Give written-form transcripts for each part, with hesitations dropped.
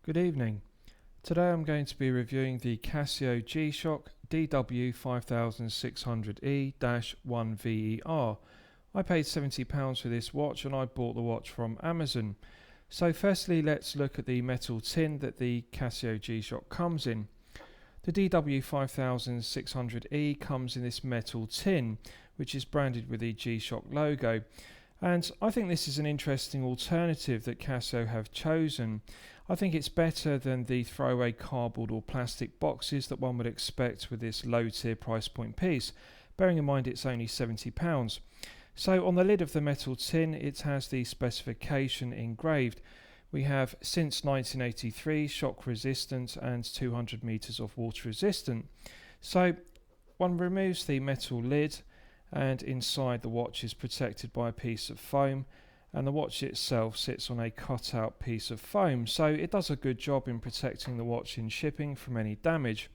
Good evening. Today I'm going to be reviewing the Casio G-Shock DW-5600-1VER. I paid £70 for this watch and I bought the watch from Amazon. So firstly, let's look at the metal tin that the Casio G-Shock comes in. The DW-5600E comes in this metal tin, which is branded with the G-Shock logo. And I think this is an interesting alternative that Casio have chosen. I think it's better than the throwaway cardboard or plastic boxes that one would expect with this low tier price point piece, bearing in mind it's only £70. So on the lid of the metal tin it has the specification engraved. We have since 1983 shock resistant and 200 meters of water resistant. So one removes the metal lid and inside the watch is protected by a piece of foam, and the watch itself sits on a cut-out piece of foam, so it does a good job in protecting the watch in shipping from any damage.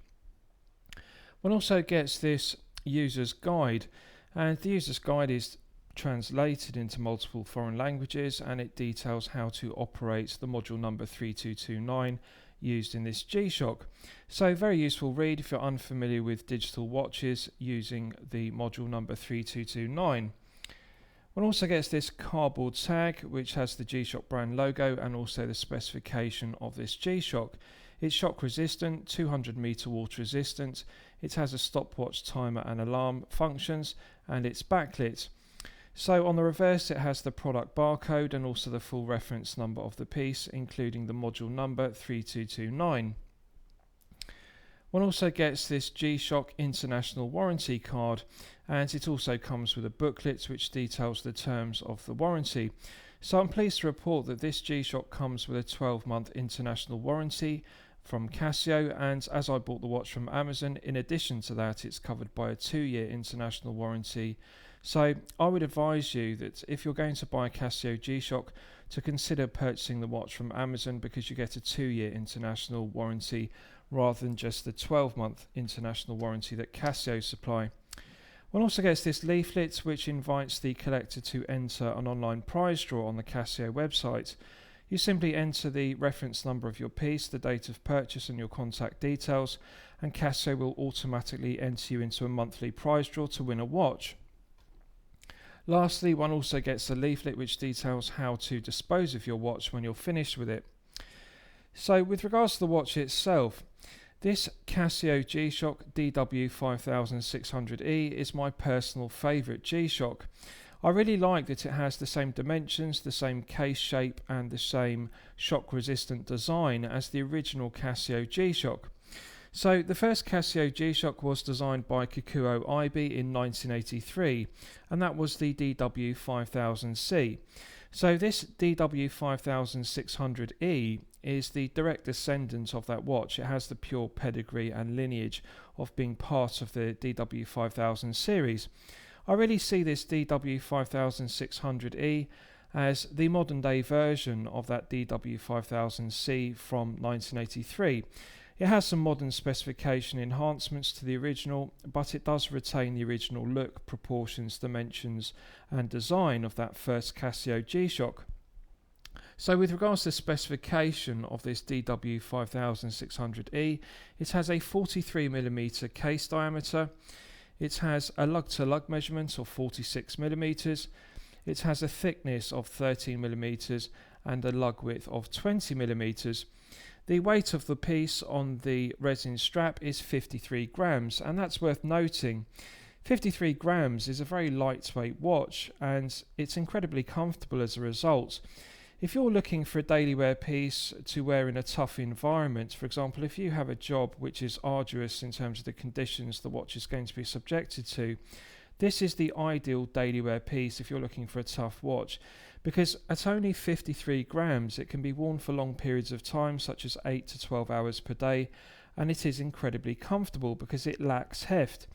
One also gets this user's guide, and the user's guide is translated into multiple foreign languages, and it details how to operate the module number 3229 used in this G-Shock. So very useful read if you're unfamiliar with digital watches using the module number 3229. One also gets this cardboard tag which has the G-Shock brand logo and also the specification of this G-Shock. It's shock resistant, 200 meter water resistant, it has a stopwatch, timer and alarm functions, and it's backlit. So on the reverse it has the product barcode and also the full reference number of the piece, including the module number 3229. One also gets this G-Shock International Warranty card, and it also comes with a booklet which details the terms of the warranty. So I'm pleased to report that this G-Shock comes with a 12-month international warranty from Casio, and as I bought the watch from Amazon, in addition to that it's covered by a 2-year international warranty. So I would advise you that if you're going to buy a Casio G-Shock to consider purchasing the watch from Amazon, because you get a 2-year international warranty rather than just the 12-month international warranty that Casio supply. One also gets this leaflet which invites the collector to enter an online prize draw on the Casio website. You simply enter the reference number of your piece, the date of purchase and your contact details, and Casio will automatically enter you into a monthly prize draw to win a watch. Lastly, one also gets a leaflet which details how to dispose of your watch when you're finished with it. So with regards to the watch itself, this Casio G-Shock DW-5600E is my personal favourite G-Shock. I really like that it has the same dimensions, the same case shape and the same shock resistant design as the original Casio G-Shock. So the first Casio G-Shock was designed by Kikuo Aibi in 1983, and that was the DW-5000C. So this DW-5600E is the direct descendant of that watch. It has the pure pedigree and lineage of being part of the DW-5000 series. I really see this DW-5600E as the modern day version of that DW-5000C from 1983. It has some modern specification enhancements to the original, but it does retain the original look, proportions, dimensions and design of that first Casio G-Shock. So with regards to the specification of this DW-5600E, it has a 43mm case diameter, it has a lug-to-lug measurement of 46mm, it has a thickness of 13mm and a lug width of 20mm. The weight of the piece on the resin strap is 53 grams, and that's worth noting. 53 grams is a very lightweight watch and it's incredibly comfortable as a result. If you're looking for a daily wear piece to wear in a tough environment, for example, if you have a job which is arduous in terms of the conditions the watch is going to be subjected to, this is the ideal daily wear piece if you're looking for a tough watch, because at only 53 grams it can be worn for long periods of time, such as 8 to 12 hours per day, and it is incredibly comfortable because it lacks heft.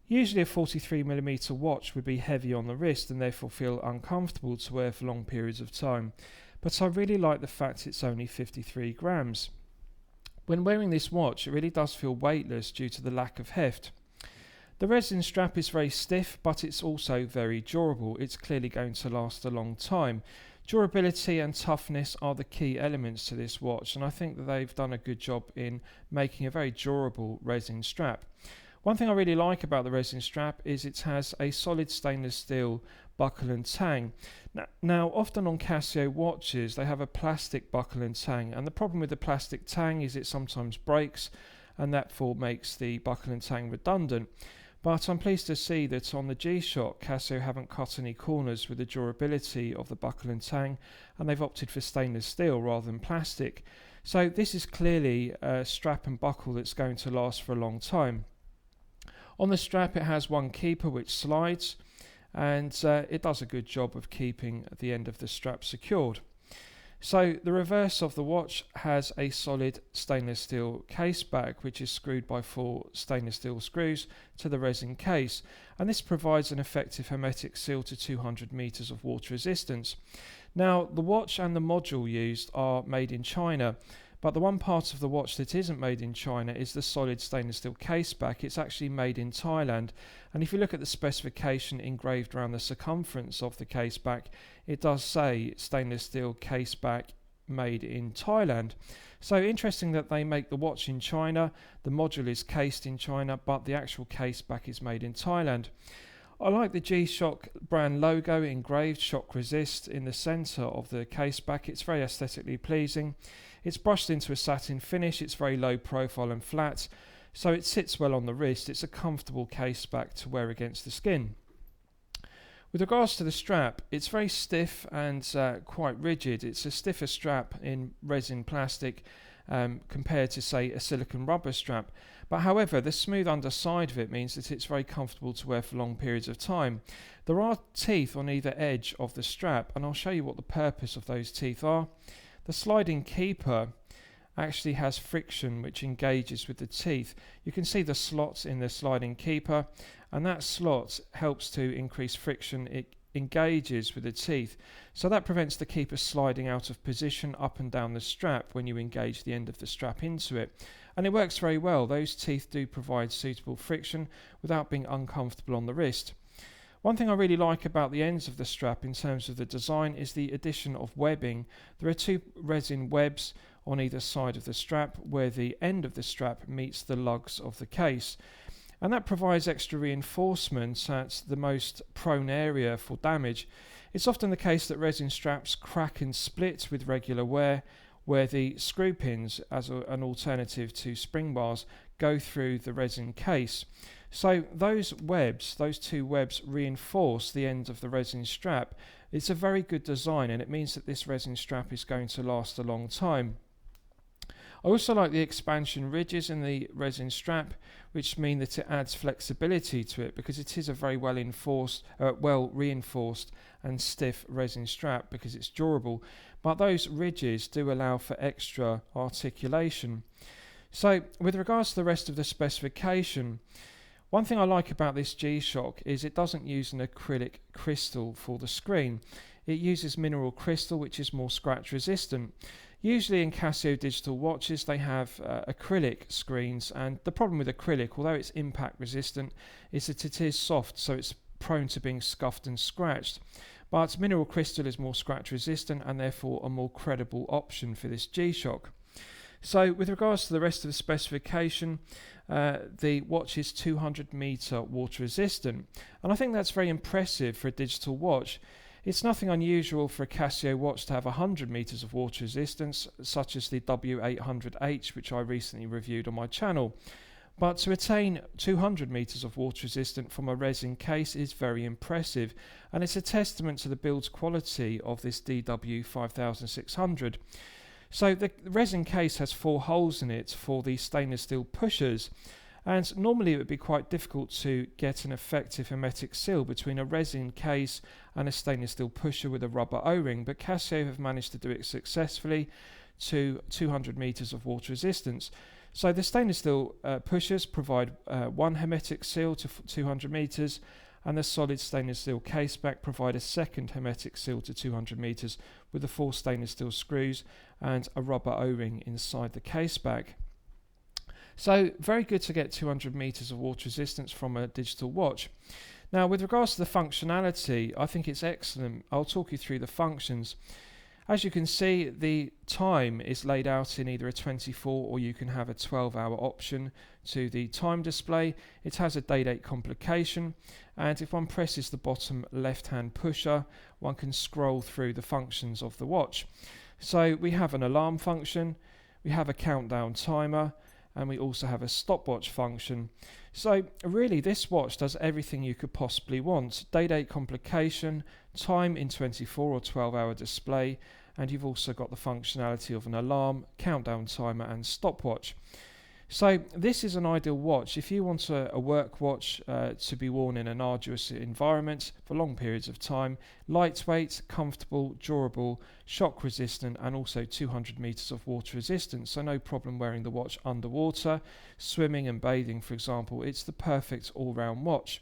Usually a 43mm watch would be heavy on the wrist and therefore feel uncomfortable to wear for long periods of time, but I really like the fact it's only 53 grams. When wearing this watch it really does feel weightless due to the lack of heft. The resin strap is very stiff, but it's also very durable. It's clearly going to last a long time. Durability and toughness are the key elements to this watch, and I think that they've done a good job in making a very durable resin strap. One thing I really like about the resin strap is it has a solid stainless steel buckle and tang. Now, often on Casio watches they have a plastic buckle and tang, and the problem with the plastic tang is it sometimes breaks and therefore makes the buckle and tang redundant. But I'm pleased to see that on the G-Shock, Casio haven't cut any corners with the durability of the buckle and tang, and they've opted for stainless steel rather than plastic. So this is clearly a strap and buckle that's going to last for a long time. On the strap it has one keeper which slides, and it does a good job of keeping the end of the strap secured. So the reverse of the watch has a solid stainless steel case back which is screwed by 4 stainless steel screws to the resin case, and this provides an effective hermetic seal to 200 meters of water resistance. Now the watch and the module used are made in China, but the one part of the watch that isn't made in China is the solid stainless steel case back. It's actually made in Thailand, and if you look at the specification engraved around the circumference of the case back, it does say stainless steel case back made in Thailand. So interesting that they make the watch in China, the module is cased in China, but the actual case back is made in Thailand. I like the G-Shock brand logo engraved shock resist in the centre of the case back. It's very aesthetically pleasing. It's brushed into a satin finish, it's very low profile and flat, so it sits well on the wrist. It's a comfortable case back to wear against the skin. With regards to the strap, it's very stiff and quite rigid. It's a stiffer strap in resin plastic compared to, say, a silicone rubber strap. But however, the smooth underside of it means that it's very comfortable to wear for long periods of time. There are teeth on either edge of the strap, and I'll show you what the purpose of those teeth are. The sliding keeper actually has friction which engages with the teeth. You can see the slots in the sliding keeper, and that slot helps to increase friction. It engages with the teeth, so that prevents the keeper sliding out of position up and down the strap when you engage the end of the strap into it, and it works very well. Those teeth do provide suitable friction without being uncomfortable on the wrist. One thing I really like about the ends of the strap in terms of the design is the addition of webbing. There are 2 resin webs on either side of the strap where the end of the strap meets the lugs of the case, and that provides extra reinforcement at the most prone area for damage. It's often the case that resin straps crack and split with regular wear, where the screw pins, as an alternative to spring bars, go through the resin case. So those 2 webs reinforce the end of the resin strap. It's a very good design, and it means that this resin strap is going to last a long time. I also like the expansion ridges in the resin strap, which mean that it adds flexibility to it, because it is a very well reinforced and stiff resin strap because it's durable, but those ridges do allow for extra articulation. So with regards to the rest of the specification, one thing I like about this G-Shock is it doesn't use an acrylic crystal for the screen. It uses mineral crystal, which is more scratch resistant. Usually in Casio digital watches they have acrylic screens, and the problem with acrylic, although it's impact resistant, is that it is soft, so it's prone to being scuffed and scratched. But mineral crystal is more scratch resistant and therefore a more credible option for this G-Shock. So with regards to the rest of the specification, the watch is 200 meter water resistant, and I think that's very impressive for a digital watch. It's nothing unusual for a Casio watch to have 100 meters of water resistance, such as the W-800H, which I recently reviewed on my channel. But to attain 200 meters of water resistance from a resin case is very impressive, and it's a testament to the build quality of this DW-5600. So the resin case has 4 holes in it for the stainless steel pushers, and normally it would be quite difficult to get an effective hermetic seal between a resin case and a stainless steel pusher with a rubber O-ring, but Casio have managed to do it successfully to 200 meters of water resistance. So the stainless steel pushers provide one hermetic seal to 200 meters, and the solid stainless steel case back provide a second hermetic seal to 200 meters with the 4 stainless steel screws and a rubber O-ring inside the case back. So very good to get 200 meters of water resistance from a digital watch. Now, with regards to the functionality, I think it's excellent. I'll talk you through the functions. As you can see, the time is laid out in either a 24 or you can have a 12-hour option to the time display. It has a day-date complication, and if one presses the bottom left-hand pusher, one can scroll through the functions of the watch. So we have an alarm function, we have a countdown timer, and we also have a stopwatch function. So really this watch does everything you could possibly want. Day-date complication, time in 24 or 12-hour display, and you've also got the functionality of an alarm, countdown timer and stopwatch. So this is an ideal watch if you want a work watch to be worn in an arduous environment for long periods of time. Lightweight, comfortable, durable, shock resistant, and also 200 meters of water resistance, so no problem wearing the watch underwater, swimming and bathing for example. It's the perfect all-round watch.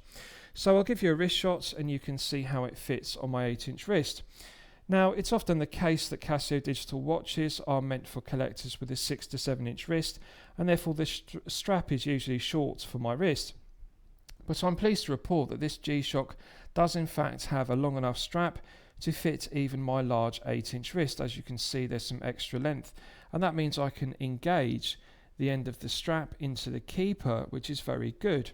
So I'll give you a wrist shot and you can see how it fits on my 8-inch wrist. Now, it's often the case that Casio digital watches are meant for collectors with a 6 to 7 inch wrist, and therefore the strap is usually short for my wrist. But I'm pleased to report that this G-Shock does in fact have a long enough strap to fit even my large 8-inch wrist. As you can see, there's some extra length, and that means I can engage the end of the strap into the keeper, which is very good.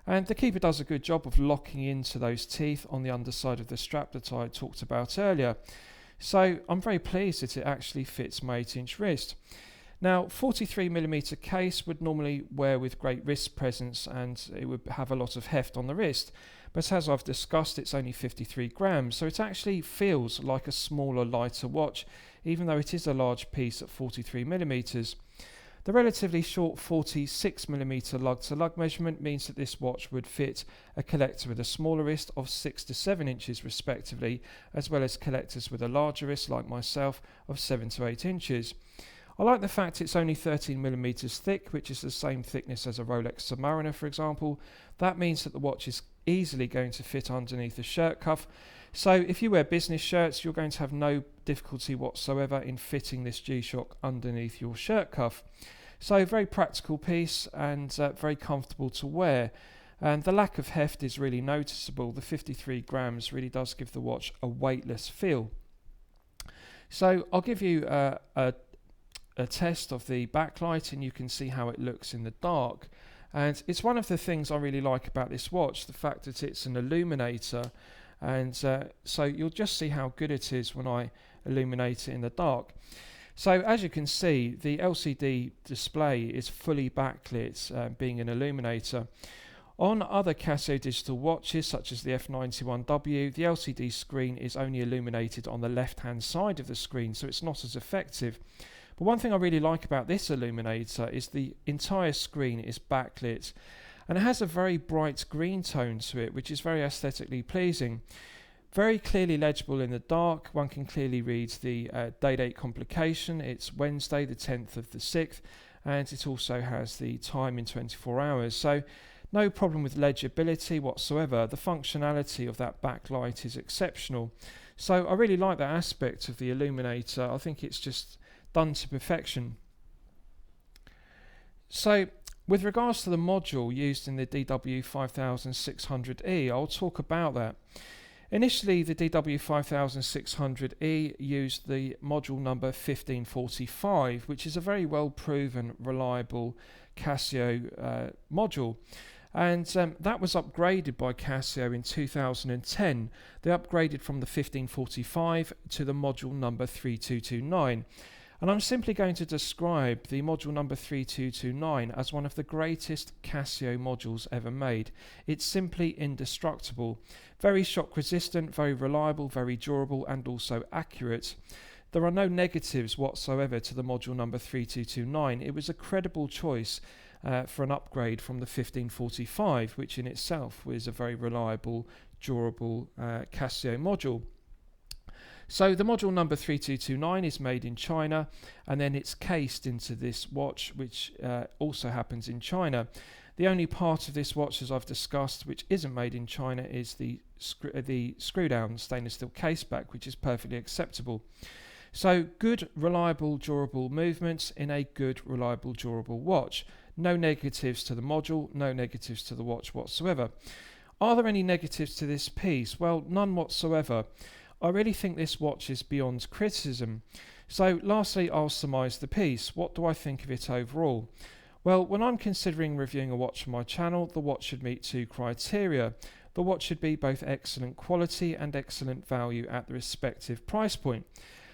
And the keeper does a good job of locking into those teeth on the underside of the strap that I talked about earlier. So I'm very pleased that it actually fits my 8-inch wrist. Now, 43mm case would normally wear with great wrist presence and it would have a lot of heft on the wrist. But as I've discussed, it's only 53 grams, so it actually feels like a smaller, lighter watch, even though it is a large piece at 43mm. The relatively short 46mm lug-to-lug measurement means that this watch would fit a collector with a smaller wrist of 6 to 7 inches respectively, as well as collectors with a larger wrist like myself of 7 to 8 inches. I like the fact it's only 13mm thick, which is the same thickness as a Rolex Submariner for example. That means that the watch is easily going to fit underneath a shirt cuff. So if you wear business shirts, you're going to have no difficulty whatsoever in fitting this G-Shock underneath your shirt cuff. So very practical piece and very comfortable to wear. And the lack of heft is really noticeable. The 53 grams really does give the watch a weightless feel. So I'll give you a test of the backlight and you can see how it looks in the dark. And it's one of the things I really like about this watch, the fact that it's an illuminator. And so you'll just see how good it is when I illuminate it in the dark. So as you can see, the LCD display is fully backlit, being an illuminator. On other Casio digital watches such as the F91W, the LCD screen is only illuminated on the left hand side of the screen, so it's not as effective. But one thing I really like about this illuminator is the entire screen is backlit, and it has a very bright green tone to it, which is very aesthetically pleasing. Very clearly legible in the dark. One can clearly read the day-date complication. It's Wednesday the 10th of the 6th, and it also has the time in 24 hours. So no problem with legibility whatsoever. The functionality of that backlight is exceptional. So I really like that aspect of the illuminator. I think it's just done to perfection. So with regards to the module used in the DW-5600-1VER, I'll talk about that. Initially, the DW-5600-1VER used the module number 1545, which is a very well proven, reliable Casio module. And that was upgraded by Casio in 2010. They upgraded from the 1545 to the module number 3229. And I'm simply going to describe the module number 3229 as one of the greatest Casio modules ever made. It's simply indestructible. Very shock resistant, very reliable, very durable, and also accurate. There are no negatives whatsoever to the module number 3229. It was a credible choice for an upgrade from the 1545, which in itself was a very reliable, durable Casio module. So the module number 3229 is made in China, and then it's cased into this watch, which also happens in China. The only part of this watch, as I've discussed, which isn't made in China is the screw-down stainless steel case back, which is perfectly acceptable. So good, reliable, durable movements in a good, reliable, durable watch. No negatives to the module, no negatives to the watch whatsoever. Are there any negatives to this piece? Well, none whatsoever. I really think this watch is beyond criticism. So lastly, I'll surmise the piece. What do I think of it overall? Well, when I'm considering reviewing a watch for my channel, the watch should meet two criteria. The watch should be both excellent quality and excellent value at the respective price point.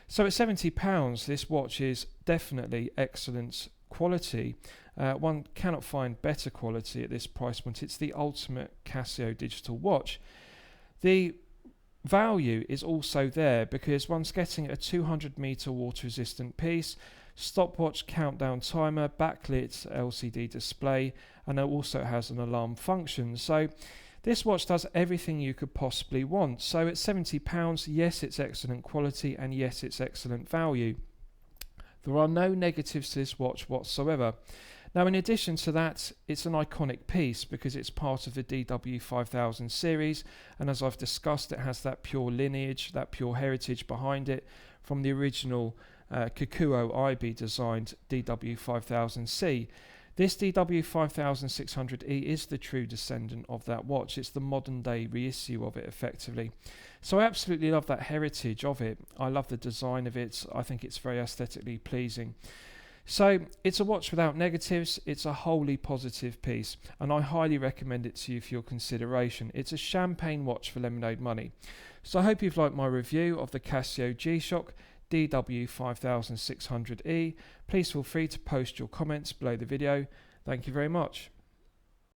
So at £70, this watch is definitely excellent quality. One cannot find better quality at this price point. It's the ultimate Casio digital watch. The value is also there because one's getting a 200-meter water resistant piece, stopwatch, countdown timer, backlit LCD display, and it also has an alarm function. So this watch does everything you could possibly want. So at £70, yes, it's excellent quality, and yes, it's excellent value. There are no negatives to this watch whatsoever. Now, in addition to that, it's an iconic piece because it's part of the DW-5000 series, and as I've discussed, it has that pure lineage, that pure heritage behind it from the original Kikuo IB designed DW-5000C. This DW-5600E is the true descendant of that watch. It's the modern day reissue of it effectively. So I absolutely love that heritage of it. I love the design of it. I think it's very aesthetically pleasing. So it's a watch without negatives. It's a wholly positive piece, and I highly recommend it to you for your consideration. It's a champagne watch for lemonade money. So I hope you've liked my review of the Casio G-Shock DW-5600E. Please feel free to post your comments below the video. Thank you very much.